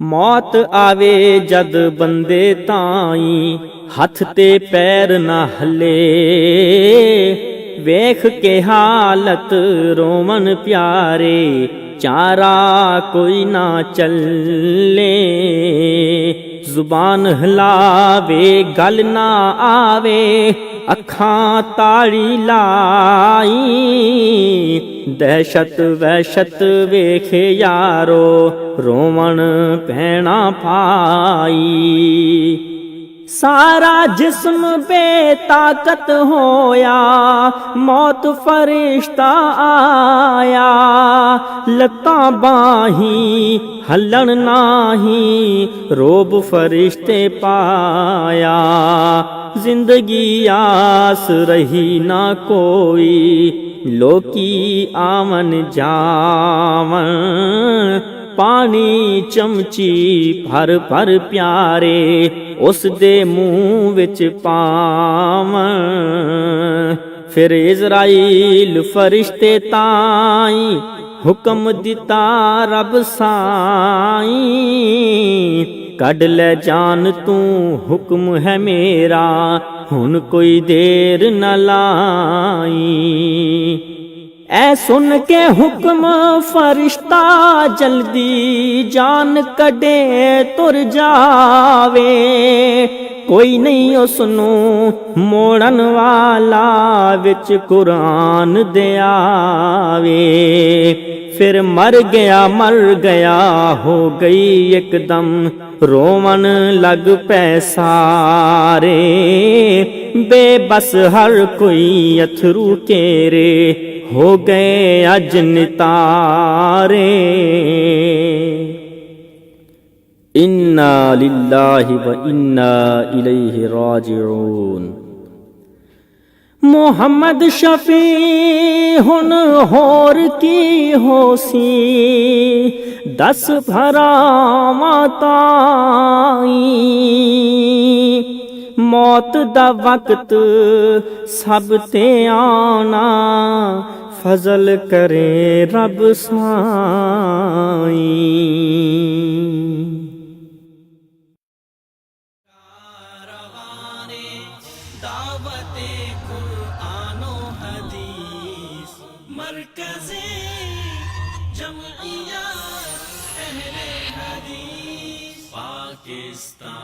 मौत आवे जद बंदे ताई हथ ते पैर ना हले। वेख के हालत रोमन प्यारे चारा कोई ना चले। जुबान हिलावे गल ना आवे अखां ताड़ी लाई। दहशत वहशत वेखे यारो रोवण पैना पाई। सारा जिस्म बेताकत होया मौत फरिश्ता आया। लत्तां बाहीं हलन नाही रोब फरिश्ते पाया। जिंदगी आस रही ना कोई लोकी आवन जावन। पानी चमची भर भर प्यारे उस दे मुंह विच पावन। फिर इज़राइल फरिश्ते ताई हुक्म दिता रब साई। कढ़ ले जान तू हुक्म है मेरा हुन कोई देर न लाई। ऐ सुन के हुक्म फरिश्ता जल्दी जान कढ़े तुर जावे। कोई नहीं उसनू मोड़न वाला विच कुरान दे आवे। फिर मर गया हो गई एकदम रोवन लग पै सारे। बेबस हर कोई अथरू केरे हो गए अज नितारे। इन्ना लिल्लाहि व इन्ना इलैहि राजिऊन। मोहम्मद शफी हुन होर की होसी दस भरावां ताई। मौत दा वक्त सब ते आना फजल करे रब साई। दावते कुरानो हदीस मरकज़े जमइया अहले हदीस पाकिस्तान।